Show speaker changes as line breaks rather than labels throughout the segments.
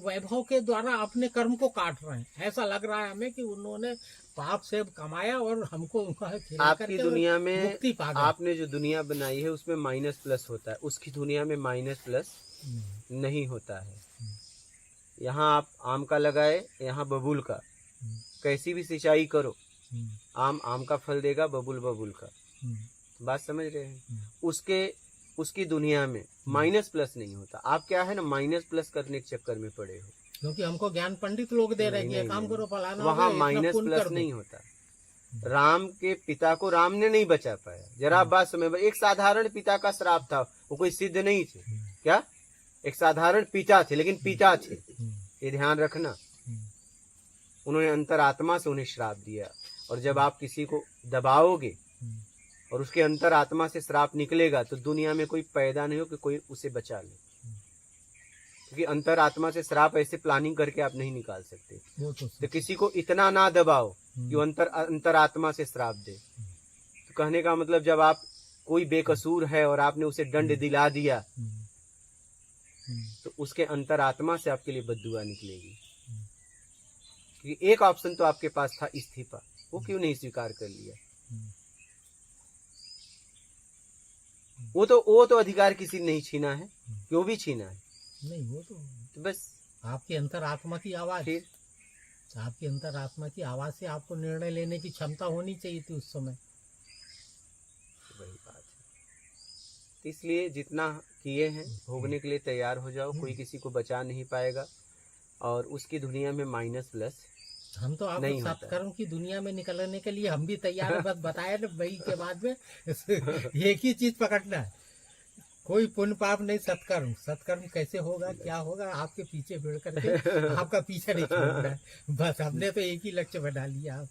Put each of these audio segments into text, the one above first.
वैभव के द्वारा अपने कर्म को काट रहे हैं। ऐसा लग रहा है हमें कि उन्होंने पाप से कमाया और हमको
आपकी दुनिया में
मुक्ति पा गए।
आपने जो दुनिया बनाई है उसमें माइनस प्लस होता है, उसकी दुनिया में माइनस प्लस नहीं होता है। यहाँ आप आम का लगाए, यहाँ बबूल का, कैसी भी सिंचाई करो आम आम का फल देगा, बबूल बबूल का। बात समझ रहे हैं? उसकी दुनिया में माइनस प्लस नहीं होता। आप क्या है ना, माइनस प्लस करने के चक्कर में पड़े हो,
क्योंकि हमको ज्ञान पंडित लोग दे रहे हैं कि काम करो फलाना,
वहाँ माइनस प्लस नहीं होता। राम के पिता को राम ने नहीं बचा पाया। जरा आप बात समझ, एक साधारण पिता का श्राप था, वो कोई सिद्ध नहीं थे। क्या? एक साधारण पिता थे, लेकिन पिता थे, ये ध्यान रखना। उन्होंने अंतरात्मा से उन्हें श्राप दिया। और जब आप किसी को दबाओगे और उसके अंतरात्मा से श्राप निकलेगा तो दुनिया में कोई पैदा नहीं हो कि कोई उसे बचा ले, क्योंकि अंतरात्मा से श्राप ऐसे प्लानिंग करके आप नहीं निकाल सकते। तो किसी को इतना ना दबाओ कि वो अंतरात्मा से श्राप दे। तो कहने का मतलब, जब आप कोई बेकसूर है और आपने उसे दंड दिला दिया तो उसके अंतरात्मा से आपके लिए बद्दुआ निकलेगी। क्योंकि एक ऑप्शन तो आपके पास था, इस्तीफा, वो क्यों नहीं स्वीकार कर लिया? वो तो अधिकार किसी ने नहीं छीना है, क्यों भी छीना है?
नहीं, वो
तो बस
आपकी अंतरात्मा की आवाज, आपकी अंतरात्मा की आवाज से आपको निर्णय लेने की क्षमता होनी चाहिए थी उस समय।
वही बात है। तो इसलिए जितना किए हैं भोगने के लिए तैयार हो जाओ, कोई किसी को बचा नहीं पाएगा। और उसकी दुनिया में माइनस प्लस
हम तो आपको सत्कर्म की दुनिया में निकलने के लिए हम भी तैयार है। बस बताया ना वही के बाद में एक ही चीज पकड़ना है, कोई पुण्य पाप नहीं, सत्कर्म। सत्कर्म कैसे होगा, क्या होगा, आपके पीछे भिड़ करके आपका पीछे नहीं छोड़ना है। बस हमने तो एक ही लक्ष्य बना लिया।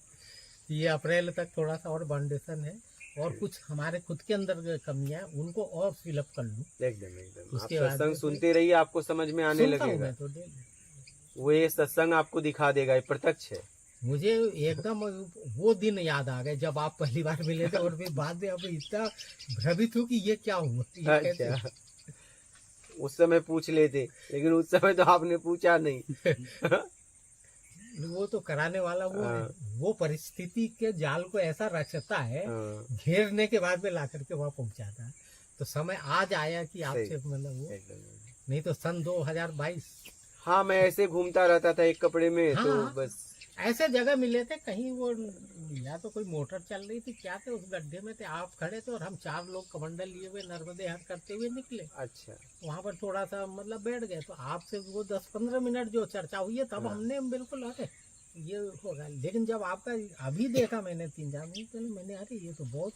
ये अप्रैल तक थोड़ा सा और फाउंडेशन है, और कुछ हमारे खुद के अंदर कमियां हैं, उनको और फिलअप कर लूं।
एकदम उसके बाद सत्संग सुनते रहिए, आपको समझ में आने लगेगा। तो वो ये सत्संग आपको दिखा देगा, ये प्रत्यक्ष है।
मुझे एकदम वो दिन याद आ गए जब आप पहली बार मिले थे, और फिर बाद में अब इतना भ्रमित हूँ कि ये क्या हुआ।
अच्छा, उस समय पूछ लेते, लेकिन उस समय तो आपने पूछा नहीं।
वो तो कराने वाला वो है, वो परिस्थिति के जाल को ऐसा रचता है, घेरने के बाद में ला करके वहाँ पहुँचाता है। तो समय आज आया कि आपसे मतलब वो, नहीं तो सन 2022।
हाँ, मैं ऐसे घूमता रहता था एक कपड़े में। हाँ, तो बस
ऐसे जगह मिले थे कहीं, वो या तो कोई मोटर चल रही थी, क्या थे, उस गड्ढे में थे, आप खड़े थे और हम 4 लोग कमंडल लिए हुए नर्मदे हर करते हुए निकले।
अच्छा,
वहाँ पर थोड़ा सा मतलब बैठ गए, तो आपसे वो 10-15 मिनट जो चर्चा हुई है, तब हमने बिल्कुल अरे ये होगा। लेकिन जब आपका अभी देखा मैंने 3-4 मिनट पहले, मैंने अरे ये तो बहुत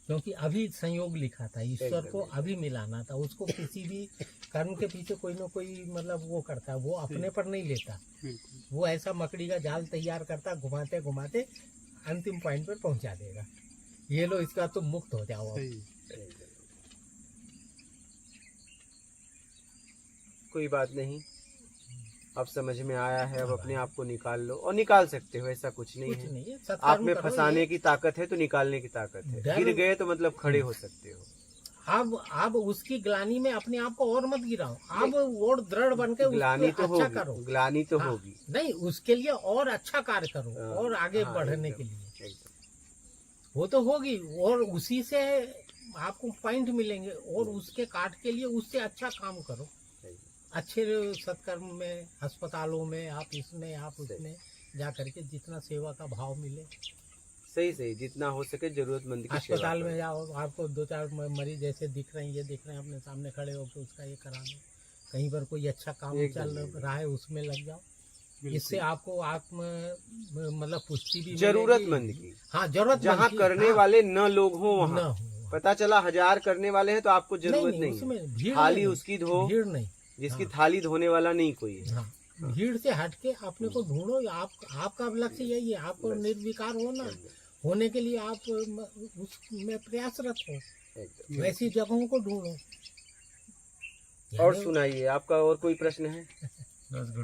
क्योंकि अभी संयोग लिखा था, ईश्वर को अभी मिलाना था। उसको किसी भी कर्म के पीछे कोई ना कोई मतलब वो करता है, वो अपने पर नहीं लेता। वो ऐसा मकड़ी का जाल तैयार करता, घुमाते घुमाते अंतिम पॉइंट पर पहुंचा देगा। ये लो, इसका तुम मुक्त हो जाओ।
कोई बात नहीं, अब समझ में आया है। अब अपने आप को निकाल लो, और निकाल सकते हो, ऐसा कुछ नहीं है। आप में फंसाने की ताकत है तो निकालने की ताकत है। गिर गए तो मतलब खड़े हो सकते हो।
अब उसकी ग्लानी में अपने आप को और मत गिराओ, अब और दृढ़ बन के
ग्लानी तो
अच्छा करो।
ग्लानी तो होगी
नहीं, उसके लिए और अच्छा कार्य करो, और आगे बढ़ने के लिए वो तो होगी, और उसी से आपको पॉइंट मिलेंगे, और उसके काट के लिए उससे अच्छा काम करो। अच्छे सत्कर्म में, अस्पतालों में, आप इसमें आप उसमें जा करके जितना सेवा का भाव मिले,
सही जितना हो सके जरूरतमंद की
अस्पताल में जाओ, आपको 2-4 मरीज जैसे दिख रहे हैं, ये दिख रहे हैं, अपने सामने खड़े होकर उसका ये करा लो। कहीं पर कोई अच्छा काम चल रहा है, उसमें लग जाओ। इससे आपको आत्म मतलब पुष्टि भी
जरूरतमंद की।
हाँ, जरूरत
जहाँ करने वाले न लोग हो, वहाँ पता चला 1000 करने वाले हैं तो आपको जरूरत नहीं, थाली उसकी धो,
भीड़ नहीं,
जिसकी थाली धोने वाला नहीं कोई है।
भीड़ से हटके अपने को ढूंढो। आपका लक्ष्य यही है, आपको निर्विकार होने के लिए आप उसमें प्रयासरत हो। वैसी जगहों को ढूंढो।
और सुनाइए, आपका और कोई प्रश्न है?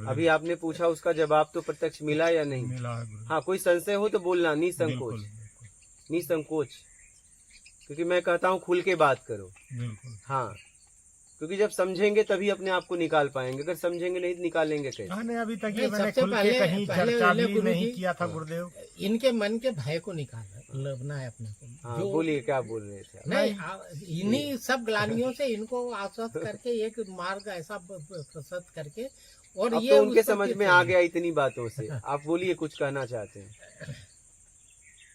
अभी आपने पूछा, उसका जवाब तो प्रत्यक्ष मिला या नहीं मिला? हाँ, कोई संशय हो तो बोलना, निसंकोच। क्योंकि मैं कहता हूँ खुल के बात करो।
बिल्कुल।
हाँ, क्योंकि जब समझेंगे तभी अपने आप को निकाल पाएंगे, अगर समझेंगे नहीं तो निकालेंगे कैसे?
हाँ नहीं, अभी तक ये
नहीं,
मैंने
सबसे
खुल के
पहले-
कहीं
पहले
चर्चा
इन्हें
भी
गुरुजी-
नहीं किया था गुरुदेव।
इनके मन के भय को निकालना है अपने को।
हाँ, बोलिए क्या बोल रहे थे आप?
नहीं, इन्हीं सब ग्लानियों से इनको आश्वस्त करके एक मार्ग ऐसा प्रस्तुत करके, और
अब
ये
तो उनके
उस पर
समझ में आ गया इतनी बातों से। आप बोलिए, कुछ कहना चाहते हैं?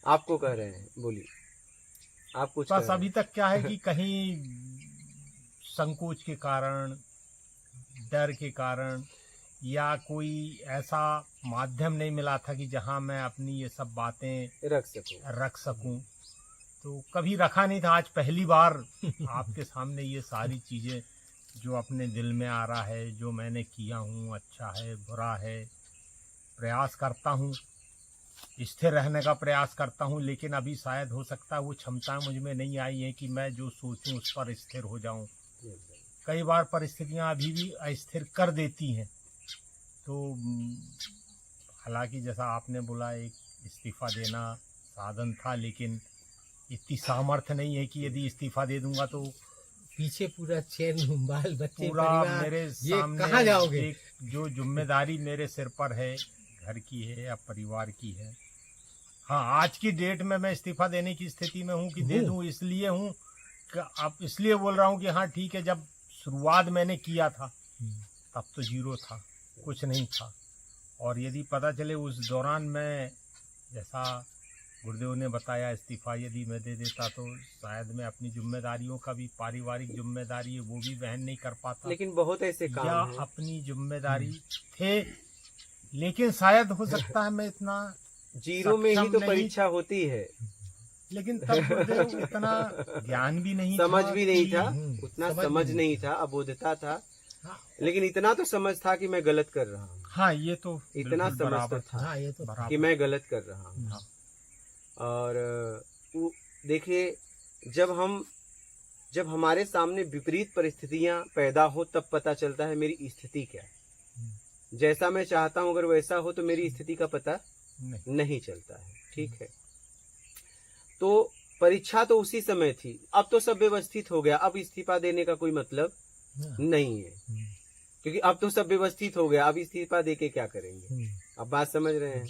आपको कह रहे हैं, बोलिए आप कुछ कह
बस
रहे
अभी
हैं।
तक क्या है कि कहीं संकोच के कारण, डर के कारण, या कोई ऐसा माध्यम नहीं मिला था कि जहां मैं अपनी ये सब बातें
रख सको।
रख सकूं। तो कभी रखा नहीं था, आज पहली बार आपके सामने ये सारी चीजें जो अपने दिल में आ रहा है, जो मैंने किया हूँ, अच्छा है बुरा है, प्रयास करता हूँ, स्थिर रहने का प्रयास करता हूँ, लेकिन अभी शायद हो सकता है वो क्षमता मुझ में नहीं आई है कि मैं जो सोचूं उस पर स्थिर हो जाऊं। कई बार परिस्थितियां अभी भी अस्थिर कर देती हैं। तो हालांकि जैसा आपने बोला, एक इस्तीफा देना साधन था, लेकिन इतनी सामर्थ्य नहीं है कि यदि इस्तीफा दे दूंगा तो
पीछे पूरा चैन, बाल बच्चे,
पूरा
परिवार,
मेरे
ये
सामने
कहाँ जाओगे?
एक जो जिम्मेदारी मेरे सिर पर है, घर की है या परिवार की है। हाँ, आज की डेट में मैं इस्तीफा देने की स्थिति में हूँ कि दे दूँ, इसलिए हूँ कि अब इसलिए बोल रहा हूँ कि हाँ ठीक है, जब शुरुआत मैंने किया था तब तो जीरो था, कुछ नहीं था। और यदि पता चले उस दौरान मैं, जैसा गुरुदेव ने बताया, इस्तीफा यदि मैं दे देता तो शायद मैं अपनी जिम्मेदारियों का भी, पारिवारिक जिम्मेदारी है वो भी वहन नहीं कर पाता,
लेकिन बहुत ऐसे
या
काम हैं।
अपनी जिम्मेदारी थे, लेकिन शायद हो सकता है मैं इतना
जीरो में ही
सक्षम
तो
नहीं,
परीक्षा होती है।
लेकिन तब गुरुदेव इतना ज्ञान भी नहीं
समझ
था
भी नहीं
कि-
था, उतना समझ नहीं था, अबोधता था, लेकिन इतना तो समझ था कि मैं गलत कर रहा हूँ।
हाँ, ये तो
इतना
बिल्कुल
समझ
बराबर
तो था
हाँ, ये तो
बराबर।
कि मैं गलत कर रहा हूँ।
हाँ।
और देखिए, जब हमारे सामने विपरीत परिस्थितियां पैदा हो तब पता चलता है मेरी स्थिति क्या है। जैसा मैं चाहता हूं अगर वैसा हो तो मेरी स्थिति का पता नहीं चलता है। ठीक है, तो परीक्षा तो उसी समय थी, अब तो सब व्यवस्थित हो गया, अब इस्तीफा देने का कोई मतलब नहीं है, क्योंकि अब तो सब व्यवस्थित हो गया, अब इस्तीफा देके क्या करेंगे? अब बात समझ रहे हैं?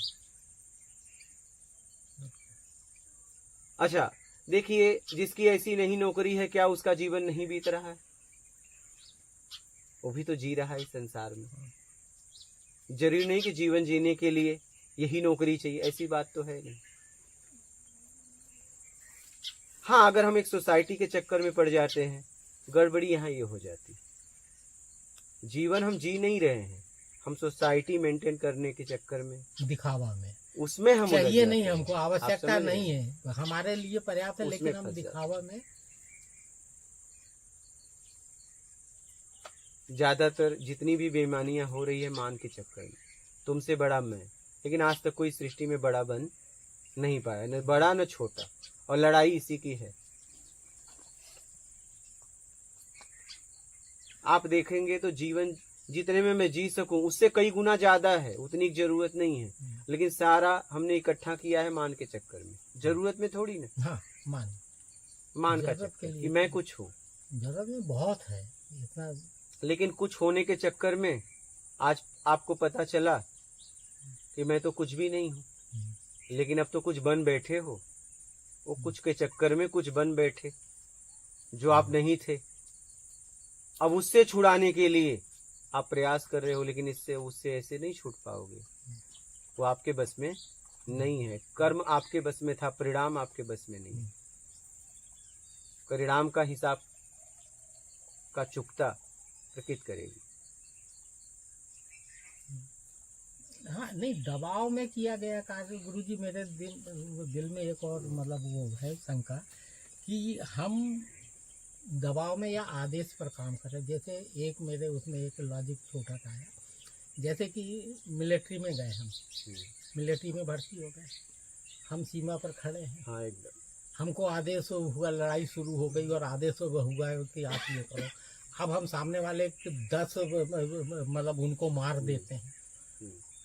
अच्छा, देखिए, जिसकी ऐसी नहीं नौकरी है, क्या उसका जीवन नहीं बीत रहा है? वो भी तो जी रहा है इस संसार में। जरूरी नहीं कि जीवन जीने के लिए यही नौकरी चाहिए, ऐसी बात तो है नहीं। हाँ, अगर हम एक सोसाइटी के चक्कर में पड़ जाते हैं, गड़बड़ी यहाँ ये हो जाती। जीवन हम जी नहीं रहे हैं, हम सोसाइटी मेंटेन करने के चक्कर में,
दिखावा में,
उसमें हम उलझ
चाहिए
जाते
नहीं,
हैं।
हमको
आप
आवश्यकता
समझ रहे
नहीं
हैं?
है, हमारे लिए पर्याप्त है,
उसमें
लेकिन हम
फंस जाते
दिखावा में।
ज्यादातर जितनी भी बेईमानियां हो रही है मान के चक्कर में, तुमसे बड़ा मैं, लेकिन आज तक कोई सृष्टि में बड़ा बन नहीं पाया, न बड़ा न छोटा, और लड़ाई इसी की है। आप देखेंगे तो जीवन जितने में मैं जी सकूं उससे कई गुना ज्यादा है, उतनी जरूरत नहीं है, लेकिन सारा हमने इकट्ठा किया है मान के चक्कर में। जरूरत में थोड़ी ना,
हाँ,
मान का
जरूरत के
चक्कर
लिए
कि मैं कुछ हूँ,
जरूरत में बहुत है इतना।
लेकिन कुछ होने के चक्कर में आज आपको पता चला कि मैं तो कुछ भी नहीं हूँ, लेकिन अब तो कुछ बन बैठे हो। वो कुछ के चक्कर में कुछ बन बैठे जो आप नहीं थे। अब उससे छुड़ाने के लिए आप प्रयास कर रहे हो, लेकिन इससे उससे ऐसे नहीं छूट पाओगे, वो आपके बस में नहीं है। कर्म आपके बस में था, परिणाम आपके बस में नहीं। परिणाम का हिसाब का चुकता प्रकृति करेगी।
हाँ, नहीं, दबाव में किया गया कार्य गुरुजी, मेरे दिल में एक और मतलब वो है शंका कि हम दबाव में या आदेश पर काम कर रहे हैं। जैसे एक मेरे उसमें एक लॉजिक छोटा सा है, जैसे कि मिलिट्री में गए हम, मिलिट्री में भर्ती हो गए, हम सीमा पर खड़े हैं।
हाँ, एकदम।
हमको आदेश हुआ, लड़ाई शुरू हो गई और आदेश हुआ है कि आप ये करो। अब हम सामने वाले 10 मतलब उनको मार देते हैं,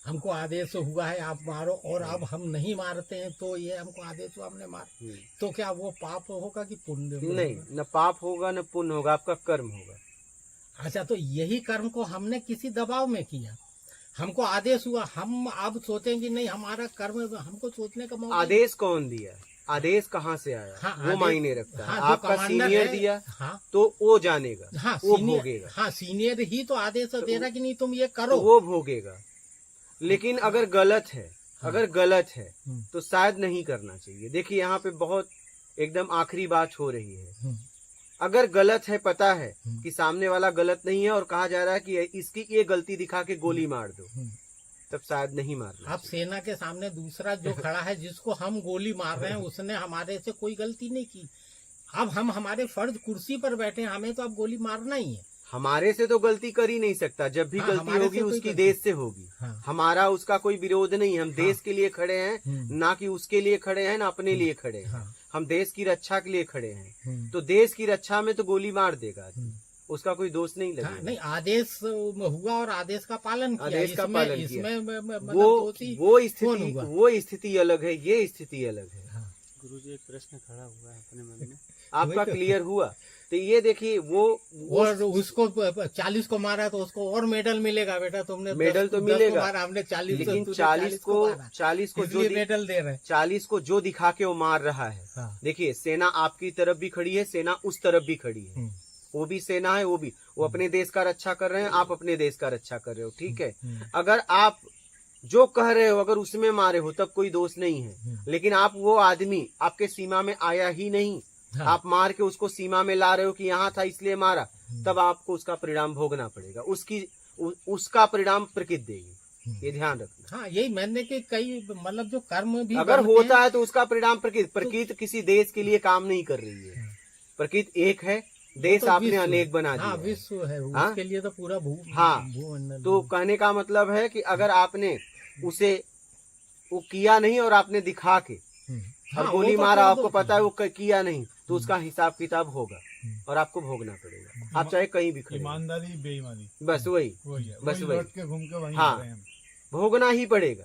हमको आदेश हुआ है आप मारो, और अब हम नहीं मारते हैं तो ये हमको आदेश हुआ हमने मार, तो क्या वो पाप होगा कि पुण्य
नहीं, न पाप होगा न पुण्य होगा, आपका कर्म होगा।
अच्छा, तो यही कर्म को हमने किसी दबाव में किया, हमको आदेश हुआ, हम अब सोचेंगे नहीं हमारा कर्म, हमको सोचने का मौका।
आदेश कौन दिया, आदेश कहाँ से आया,
हाँ,
वो मायने रखता है।
हाँ, जो
आपका
कमांडर
सीनियर
है,
दिया
हाँ,
तो वो जानेगा,
हाँ,
वो
सीनियर,
भोगेगा।
हाँ, सीनियर ही तो आदेश दे रहा कि नहीं तुम ये करो,
तो वो भोगेगा। लेकिन अगर गलत है, अगर गलत है तो शायद नहीं करना चाहिए। देखिए यहाँ पे बहुत एकदम आखिरी बात हो रही है। अगर गलत है, पता है कि सामने वाला गलत नहीं है और कहा जा रहा है कि इसकी ये गलती दिखा के गोली मार दो, तब शायद नहीं मारना।
अब सेना के सामने दूसरा जो खड़ा है जिसको हम गोली मार रहे हैं उसने हमारे से कोई गलती नहीं की, अब हम हमारे फर्ज कुर्सी पर बैठे हैं, हमें तो अब गोली मारना ही है।
हमारे से तो गलती कर ही नहीं सकता, जब भी गलती होगी उसकी देश से होगी। हमारा उसका कोई विरोध नहीं है, हम देश के लिए खड़े हैं, ना कि उसके लिए खड़े हैं ना अपने लिए खड़े हैं। हम देश की रक्षा के लिए खड़े हैं, तो देश की रक्षा में तो गोली मार देगा, उसका कोई दोष नहीं लगेगा।
नहीं, आदेश हुआ और आदेश का पालन किया,
आदेश का पालन किया, वो स्थिति अलग है, ये स्थिति अलग है।
गुरुजी, एक प्रश्न खड़ा हुआ है अपने मन में,
आपका क्लियर हुआ? तो ये देखिए, वो
और उसको 40 को मारा तो उसको और मेडल मिलेगा, बेटा तुमने
मेडल तो मिलेगा,
हमने 40,
लेकिन 40 को जो
मेडल दे रहे हैं,
40 को जो दिखा के वो मार रहा है। देखिए, सेना आपकी तरफ भी खड़ी है, सेना उस तरफ भी खड़ी है, वो भी सेना है, वो अपने देश का रक्षा कर रहे हैं, आप अपने देश का रक्षा कर रहे हो, ठीक है। अगर आप जो कह रहे हो अगर उसमें मारे हो तब कोई दोष नहीं है, लेकिन आप वो आदमी आपके सीमा में आया ही नहीं, आप मार के उसको सीमा में ला रहे हो कि यहाँ था इसलिए मारा, तब आपको उसका परिणाम भोगना पड़ेगा, उसका परिणाम प्रकृति देगी, ये ध्यान रखना।
हाँ, यही मैंने कि कई मतलब जो कर्म भी
अगर होता है तो उसका परिणाम प्रकृति किसी देश के लिए काम नहीं कर रही है, प्रकृति एक है, देश
तो
आपने अनेक बना दिया।
हाँ, विश्व है, उसके लिए तो पूरा भूमंडल।
तो कहने का मतलब है कि अगर आपने उसे वो किया नहीं और आपने दिखा के और गोली मारा, आपको पता है वो किया नहीं, तो उसका हिसाब किताब होगा और आपको भोगना पड़ेगा, आप चाहे कहीं भी खड़े।
ईमानदारी बेईमानी,
बस वही बस वही
लौट के घूम के वहीं
हाँ,
आ रहे हैं।
भोगना ही पड़ेगा,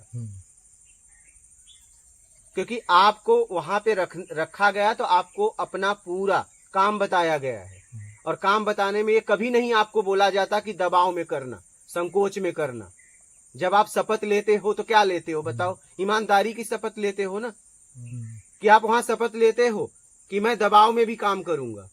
क्योंकि आपको वहां पे रखा गया, तो आपको अपना पूरा काम बताया गया है, और काम बताने में ये कभी नहीं आपको बोला जाता कि दबाव में करना, संकोच में करना। जब आप शपथ लेते हो तो क्या लेते हो बताओ? ईमानदारी की शपथ लेते हो ना, कि आप वहां शपथ लेते हो कि मैं दबाव में भी काम करूंगा।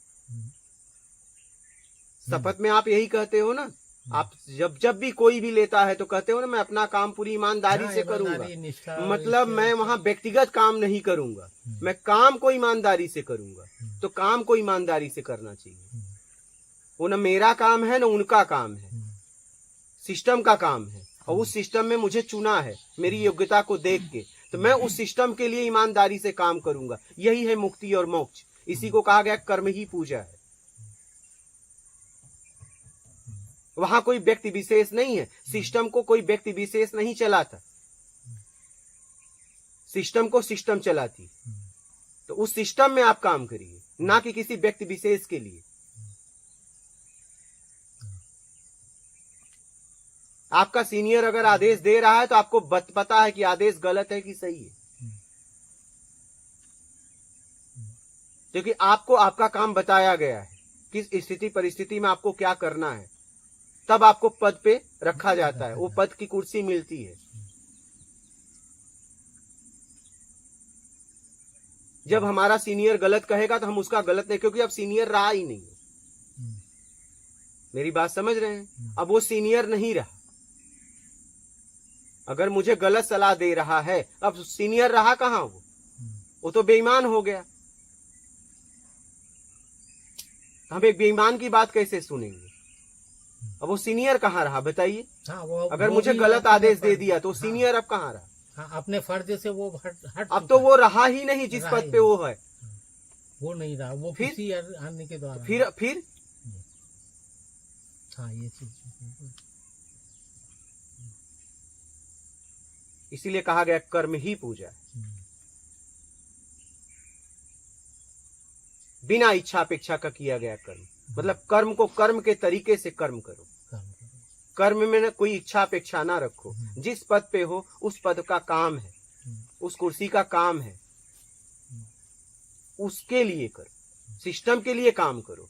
शपथ में आप यही कहते हो ना, आप जब भी कोई भी लेता है तो कहते हो ना मैं अपना काम पूरी ईमानदारी से करूंगा, मतलब मैं वहां व्यक्तिगत काम नहीं करूंगा, मैं काम को ईमानदारी से करूंगा। तो काम को ईमानदारी से करना चाहिए, वो ना मेरा काम है ना उनका काम है, सिस्टम का काम है, और उस सिस्टम में मुझे चुना है मेरी योग्यता को देख के, तो मैं उस सिस्टम के लिए ईमानदारी से काम करूंगा। यही है मुक्ति और मोक्ष, इसी को कहा गया कर्म ही पूजा है। वहां कोई व्यक्ति विशेष नहीं है, सिस्टम को कोई व्यक्ति विशेष नहीं चलाता, सिस्टम को सिस्टम चलाती। तो उस सिस्टम में आप काम करिए, ना कि किसी व्यक्ति विशेष के लिए। आपका सीनियर अगर आदेश दे रहा है तो आपको पता है कि आदेश गलत है कि सही है, क्योंकि आपको आपका काम बताया गया है, किस स्थिति परिस्थिति में आपको क्या करना है, तब आपको पद पे रखा जाता है, वो पद की कुर्सी मिलती है। जब हमारा सीनियर गलत कहेगा तो हम उसका गलत नहीं, क्योंकि अब सीनियर रहा ही नहीं है। मेरी बात समझ रहे हैं? अब वो सीनियर नहीं रहा, अगर मुझे गलत सलाह दे रहा है, अब सीनियर रहा कहां वो तो बेईमान हो गया। हम एक बेईमान की बात कैसे सुनेंगे? अब वो सीनियर कहाँ रहा बताइए? अगर मुझे गलत आदेश दे दिया तो सीनियर अब कहाँ रहा?
अपने फर्ज से वो हट
अब तो वो रहा ही नहीं, जिस पद पे वो है
वो नहीं रहा, वो किसी अन्य के द्वारा
फिर
हाँ, ये चीज
इसीलिए कहा गया कर्म ही पूजा, बिना इच्छा अपेक्षा का किया गया कर्म, मतलब कर्म को कर्म के तरीके से कर्म करो, कर्म में न कोई इच्छा अपेक्षा ना रखो। जिस पद पे हो उस पद का काम है, उस कुर्सी का काम है, उसके लिए करो, सिस्टम के लिए काम करो।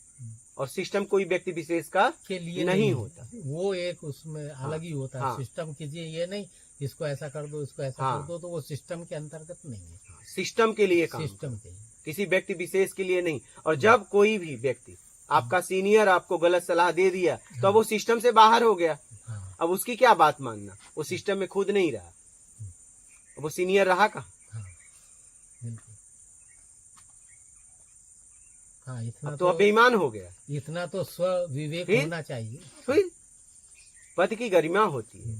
और सिस्टम कोई व्यक्ति विशेष का
के लिए
नहीं होता।
वो एक उसमें अलग ही होता है।
हाँ।
सिस्टम कीजिए ये नहीं, इसको ऐसा कर दो, इसको ऐसा
हाँ।
कर दो, तो वो सिस्टम के अंतर्गत नहीं है।
सिस्टम के लिए काम
सिस्टम के लिए।
किसी व्यक्ति विशेष के लिए नहीं। और जब कोई भी व्यक्ति आपका सीनियर आपको गलत सलाह दे दिया तो अब वो सिस्टम से बाहर हो गया।
हाँ,
अब उसकी क्या बात मानना, वो सिस्टम में खुद नहीं रहा, अब वो सीनियर रहा कहाँ?
हाँ, बिल्कुल। हाँ, इतना
अब तो अब बेईमान हो गया।
इतना तो स्व विवेक
फिर?
होना चाहिए।
फिर पद की गरिमा होती है,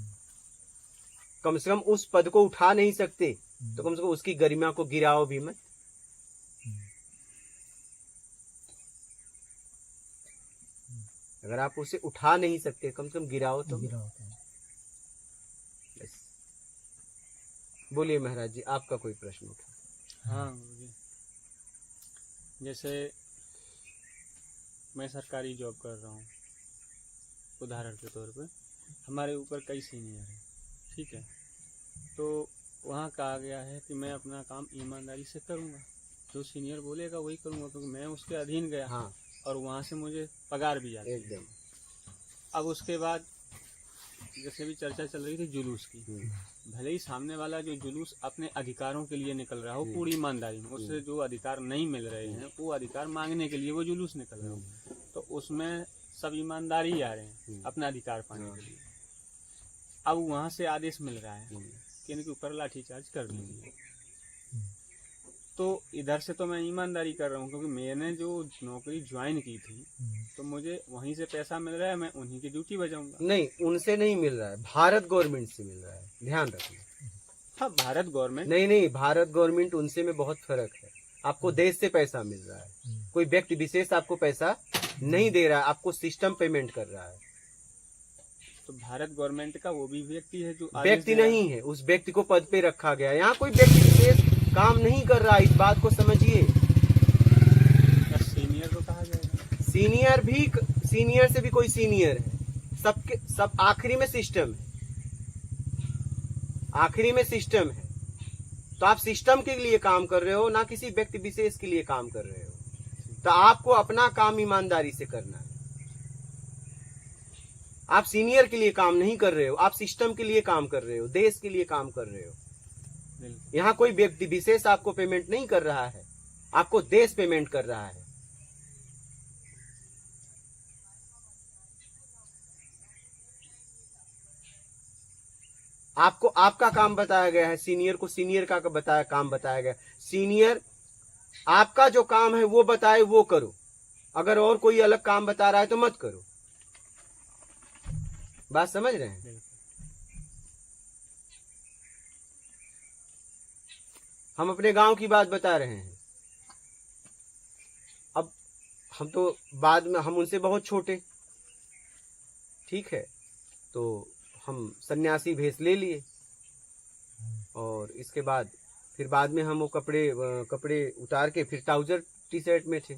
कम से कम उस पद को उठा नहीं सकते तो कम से कम उसकी गरिमा को गिराओ भी मत। अगर आप उसे उठा नहीं सकते कम से कम गिराओ तो।
गिरा होता है।
बस। बोलिए महाराज जी, आपका कोई प्रश्न उठा?
हाँ गुरुजी, जैसे मैं सरकारी जॉब कर रहा हूँ, उदाहरण के तौर पे हमारे ऊपर कई सीनियर हैं, ठीक है, तो वहाँ कहा गया है कि मैं अपना काम ईमानदारी से करूँगा, जो सीनियर बोलेगा वही करूँगा, क्योंकि मैं उसके अधीन गया।
हाँ,
और वहाँ से मुझे पगार भी जाती है।
एकदम।
अब उसके बाद जैसे भी चर्चा चल रही थी जुलूस की, भले ही सामने वाला जो जुलूस अपने अधिकारों के लिए निकल रहा हो पूरी ईमानदारी में, उससे जो अधिकार नहीं मिल रहे हैं वो अधिकार मांगने के लिए वो जुलूस निकल रहा हो, तो उसमें सब ईमानदारी आ रहे हैं अपना अधिकार पाने के लिए। अब वहाँ से आदेश मिल रहा है कि इनके ऊपर लाठीचार्ज कर दीजिए, तो इधर से तो मैं ईमानदारी कर रहा हूँ, क्योंकि मैंने जो नौकरी ज्वाइन की थी तो मुझे वहीं से पैसा मिल रहा है, मैं उन्हीं की ड्यूटी बजाऊंगा।
नहीं, उनसे नहीं मिल रहा है, भारत गवर्नमेंट से मिल रहा है, ध्यान रखना।
हाँ, भारत गवर्नमेंट।
नहीं, भारत गवर्नमेंट उनसे में बहुत फर्क है। आपको देश से पैसा मिल रहा है, कोई व्यक्ति विशेष आपको पैसा नहीं दे रहा है, आपको सिस्टम पेमेंट कर रहा है।
तो भारत गवर्नमेंट का वो भी व्यक्ति है जो
व्यक्ति नहीं है, उस व्यक्ति को पद पे रखा गया। यहाँ कोई व्यक्ति विशेष काम नहीं कर रहा, इस बात को समझिए।
सीनियर तो कहा जाएगा,
सीनियर से भी कोई सीनियर है, सबके सब आखिरी में सिस्टम है, आखिरी में सिस्टम है। तो आप सिस्टम के लिए काम कर रहे हो, ना किसी व्यक्ति विशेष के लिए काम कर रहे हो। तो आपको अपना काम ईमानदारी से करना है। आप सीनियर के लिए काम नहीं कर रहे हो, आप सिस्टम के लिए काम कर रहे हो, देश के लिए काम कर रहे हो। यहाँ कोई व्यक्ति विशेष आपको पेमेंट नहीं कर रहा है, आपको देश पेमेंट कर रहा है। आपको आपका काम बताया गया है, सीनियर को सीनियर का काम बताया गया। सीनियर आपका जो काम है वो बताए वो करो, अगर और कोई अलग काम बता रहा है तो मत करो। बात समझ रहे हैं? हम अपने गांव की बात बता रहे हैं। अब हम तो बाद में, हम उनसे बहुत छोटे, ठीक है, तो हम सन्यासी भेष ले लिए और इसके बाद फिर बाद में हम वो कपड़े उतार के फिर ट्राउजर टी शर्ट में थे।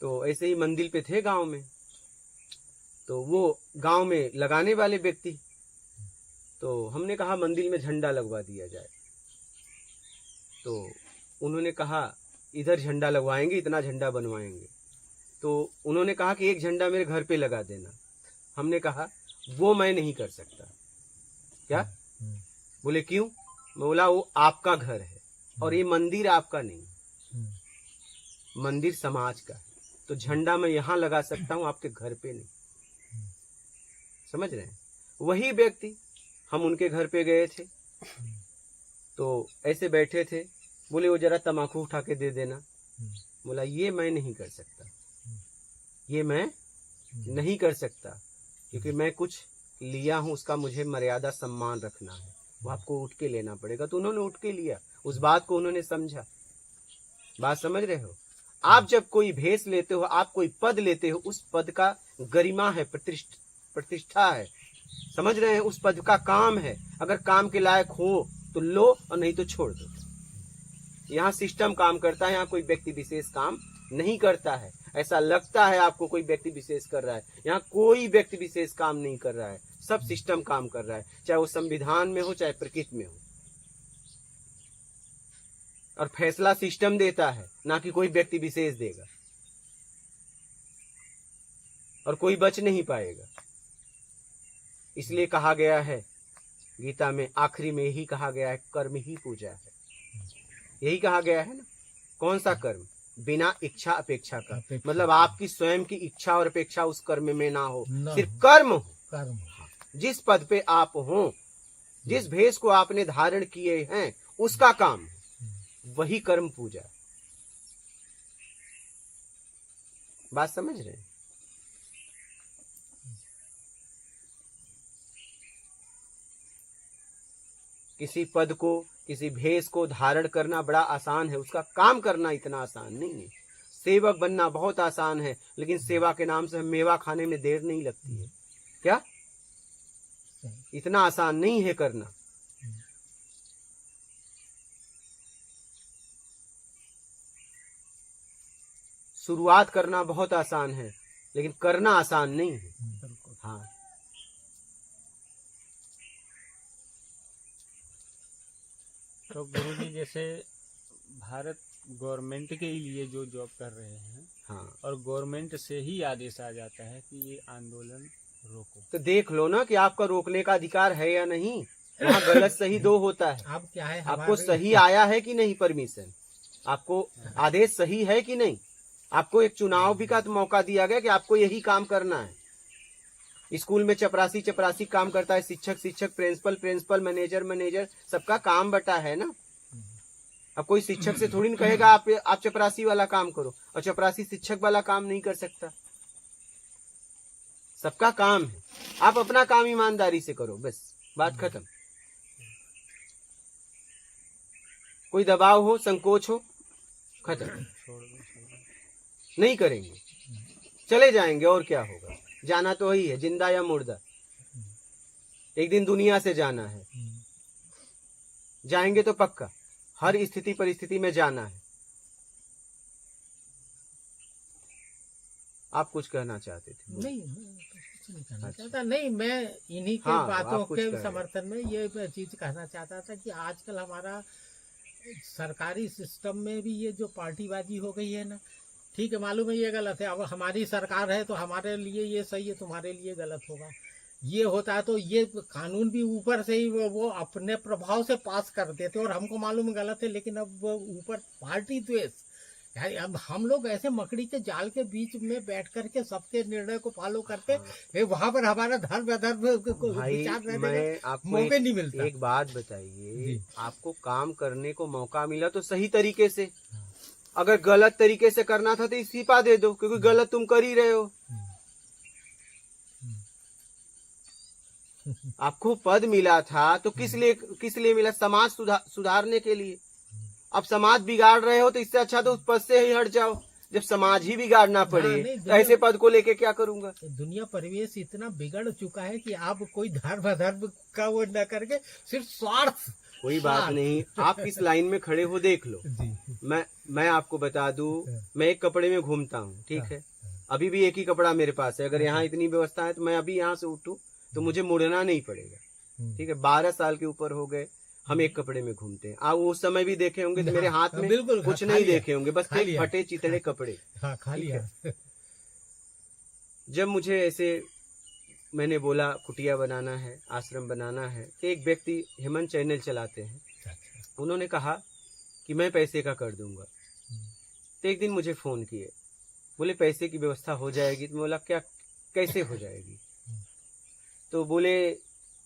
तो ऐसे ही मंदिर पे थे गांव में, तो वो गांव में लगाने वाले व्यक्ति, तो हमने कहा मंदिर में झंडा लगवा दिया जाए। तो उन्होंने कहा इधर झंडा लगवाएंगे, इतना झंडा बनवाएंगे। तो उन्होंने कहा कि एक झंडा मेरे घर पे लगा देना। हमने कहा वो मैं नहीं कर सकता। क्या? बोले क्यों? मैं बोला वो आपका घर है और ये मंदिर आपका नहीं, मंदिर समाज का है, तो झंडा मैं यहाँ लगा सकता हूँ, आपके घर पे नहीं। समझ रहे हैं? वही व्यक्ति, हम उनके घर पे गए थे, तो ऐसे बैठे थे, बोले वो जरा तम्बाकू उठा के दे देना। बोला ये मैं नहीं कर सकता, ये मैं नहीं कर सकता, क्योंकि मैं कुछ लिया हूं, उसका मुझे मर्यादा सम्मान रखना है, वो आपको उठ के लेना पड़ेगा। तो उन्होंने उठ के लिया, उस बात को उन्होंने समझा। बात समझ रहे हो? आप जब कोई भेष लेते हो, आप कोई पद लेते हो, उस पद का गरिमा है, प्रतिष्ठा है। समझ रहे हैं? उस पद का काम है, अगर काम के लायक हो तो लो और नहीं तो छोड़ दो। यहाँ सिस्टम काम करता है, यहाँ कोई व्यक्ति विशेष काम नहीं करता है। ऐसा लगता है आपको कोई व्यक्ति विशेष कर रहा है। यहाँ कोई व्यक्ति विशेष काम नहीं कर रहा है, सब सिस्टम काम कर रहा है, चाहे वो संविधान में हो चाहे प्रकृति में हो। और फैसला सिस्टम देता है, ना कि कोई व्यक्ति विशेष देगा, और कोई बच नहीं पाएगा। इसलिए कहा गया है गीता में, आखिरी में यही कहा गया है, कर्म ही पूजा है। यही कहा गया है ना। कौन सा कर्म? बिना इच्छा अपेक्षा का, मतलब आपकी स्वयं की इच्छा और अपेक्षा उस कर्म में ना हो, सिर्फ कर्म हो।
कर्म।
जिस पद पे आप हो, जिस भेष को आपने धारण किए हैं, उसका काम है, वही कर्म पूजा। बात समझ रहे हैं? किसी पद को, किसी भेष को धारण करना बड़ा आसान है, उसका काम करना इतना आसान नहीं है। सेवक बनना बहुत आसान है, लेकिन सेवा के नाम से मेवा खाने में देर नहीं लगती है क्या? इतना आसान नहीं है करना। शुरुआत करना बहुत आसान है, लेकिन करना आसान नहीं है। हाँ,
तो गुरुजी जैसे भारत गवर्नमेंट के लिए जो जॉब कर रहे हैं,
हाँ,
और गवर्नमेंट से ही आदेश आ जाता है कि ये आंदोलन रोको,
तो देख लो ना कि आपका रोकने का अधिकार है या नहीं। वहाँ गलत सही दो होता है।
अब क्या है,
आपको सही आया है कि नहीं परमिशन, आपको आदेश सही है कि नहीं। आपको एक चुनाव भी का तो मौका दिया गया कि आपको यही काम करना है। स्कूल में चपरासी चपरासी काम करता है, शिक्षक शिक्षक, प्रिंसिपल प्रिंसिपल, मैनेजर मैनेजर, सबका काम बटा है ना। अब कोई शिक्षक से थोड़ी ना कहेगा आप चपरासी वाला काम करो, और चपरासी शिक्षक वाला काम नहीं कर सकता। सबका काम है, आप अपना काम ईमानदारी से करो, बस बात खत्म। कोई दबाव हो, संकोच हो, खत्म। नहीं करेंगे, चले जाएंगे, और क्या होगा। जाना तो वही है, जिंदा या मुर्दा। एक दिन दुनिया से जाना है, जाएंगे तो पक्का, हर स्थिति परिस्थिति में जाना है। आप कुछ कहना चाहते थे?
नहीं, मैं कुछ नहीं कहना चाहता। नहीं, मैं इन्हीं के
हाँ,
बातों
आप कुछ
के
कह रहे
समर्थन में ये चीज कहना चाहता था कि आजकल हमारा सरकारी सिस्टम में भी ये जो पार्टीबाजी हो गई है ना, ठीक है, मालूम है ये गलत है। अब हमारी सरकार है तो हमारे लिए ये सही है, तुम्हारे लिए गलत होगा। ये होता है तो ये कानून भी ऊपर से ही वो अपने प्रभाव से पास कर देते, और हमको मालूम गलत है, लेकिन अब वो ऊपर पार्टी द्वेष। यार अब हम लोग ऐसे मकड़ी के जाल के बीच में बैठ करके सबके निर्णय को फॉलो करते, वहां पर हमारा धर्म अधर्म विचार
मैं आपको
मौके नहीं मिलता।
एक बात बताइए, आपको काम करने को मौका मिला तो सही तरीके से, अगर गलत तरीके से करना था तो इस्तीफा दे दो, क्योंकि गलत तुम कर ही रहे हो। आपको पद मिला था तो किस लिए मिला? समाज सुधारने के लिए। अब समाज बिगाड़ रहे हो तो इससे अच्छा तो उस पद से ही हट जाओ। जब समाज ही बिगाड़ना पड़े तो ऐसे पद को लेके क्या करूंगा।
दुनिया परिवेश इतना बिगड़ चुका है कि आप कोई धर्म अधर्म का वो न करके सिर्फ स्वार्थ।
कोई बात नहीं, आप किस लाइन में खड़े हो देख लो। मैं आपको बता दूं, मैं एक कपड़े में घूमता हूँ, ठीक है, अभी भी एक ही कपड़ा मेरे पास है। अगर यहाँ इतनी व्यवस्था है तो मैं अभी यहाँ से उठूं तो मुझे मुड़ना नहीं पड़ेगा, ठीक है। 12 साल के ऊपर हो गए हम एक कपड़े में घूमते हैं। आप उस समय भी देखे होंगे तो मेरे हाथ में
बिल्कुल
कुछ नहीं देखे होंगे, बस फटे चितड़े कपड़े। जब मुझे ऐसे मैंने बोला कुटिया बनाना है, आश्रम बनाना है, तो एक व्यक्ति हेमंत चैनल चलाते हैं, उन्होंने कहा कि मैं पैसे का कर दूंगा। तो एक दिन मुझे फोन किए, बोले पैसे की व्यवस्था हो जाएगी। तो बोला क्या, कैसे हो जाएगी? तो बोले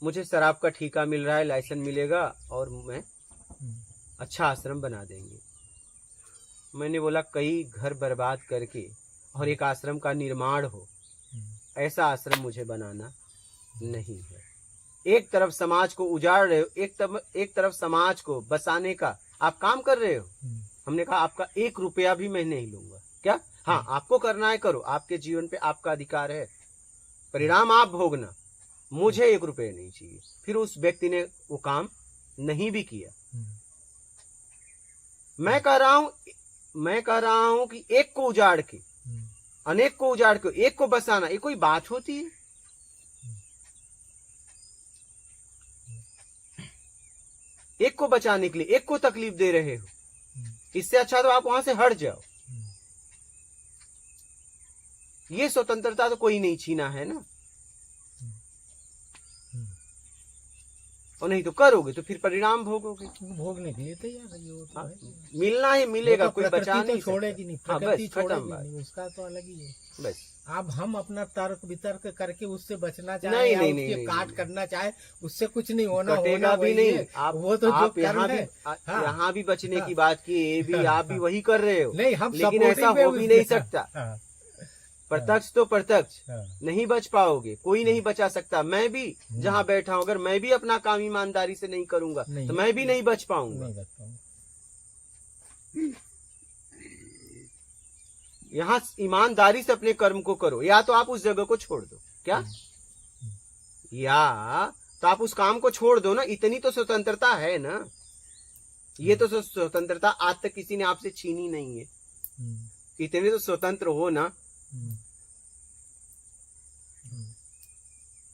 मुझे शराब का ठेका मिल रहा है, लाइसेंस मिलेगा और मैं अच्छा आश्रम बना देंगे। मैंने बोला कई घर बर्बाद करके और एक आश्रम का निर्माण हो, ऐसा आश्रम मुझे बनाना नहीं है। एक तरफ समाज को उजाड़ रहे हो, एक तरफ समाज को बसाने का आप काम कर रहे हो। हमने कहा आपका 1 रुपया भी मैं नहीं लूंगा। क्या? हाँ, आपको करना है करो, आपके जीवन पे आपका अधिकार है, परिणाम आप भोगना, मुझे 1 रुपया नहीं चाहिए। फिर उस व्यक्ति ने वो काम नहीं भी किया। मैं कह रहा हूं कि एक को उजाड़ के अनेक को उजाड़ के एक को बसाना, ये कोई बात होती है? एक को बचाने के लिए एक को तकलीफ दे रहे हो, इससे अच्छा तो आप वहां से हट जाओ। ये स्वतंत्रता तो कोई नहीं छीना है ना। और नहीं तो करोगे तो फिर परिणाम भोगोगे।
भोगने के लिए तैयार है, ये तो है।
मिलना ही मिलेगा,
वो तो
कोई
प्रकृति
बचा
तो
नहीं
छोड़ेगी नहीं,
हाँ,
प्रकृति
बस, खत्म
छोड़ेगी
बात।
नहीं, उसका तो अलग ही है।
बस
अब हम अपना तर्क वितर्क करके उससे बचना चाहे
नहीं,
या
नहीं,
उसके
नहीं,
काट
नहीं।
करना चाहे, उससे कुछ नहीं होना,
कटेगा
होना
भी
वही
नहीं।
है।
आप
वो तो जो
आप
कर्म
यहाँ भी
है। हाँ।
यहाँ भी बचने
हाँ।
की बात की, ये भी आप भी वही कर रहे हो।
नहीं, हम
लेकिन
supporting
ऐसा
में
हो भी
उसके-
नहीं सकता।
हाँ,
प्रत्यक्ष तो प्रत्यक्ष
हाँ,
नहीं बच पाओगे, कोई नहीं बचा सकता। मैं भी जहाँ बैठा हूँ, अगर मैं भी अपना काम ईमानदारी से नहीं करूंगा
नहीं।
तो मैं भी नहीं बच पाऊंगा।
नहीं बच पाऊंगा।
यहाँ ईमानदारी से अपने कर्म को करो, या तो आप उस जगह को छोड़ दो, क्या, या तो आप उस काम को छोड़ दो ना। इतनी तो स्वतंत्रता है ना। ये तो स्वतंत्रता आज तक किसी ने आपसे छीनी नहीं है।
हम्म,
इतने तो स्वतंत्र हो ना।
हम्म।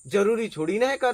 जरूरी छोड़ी ना है करना।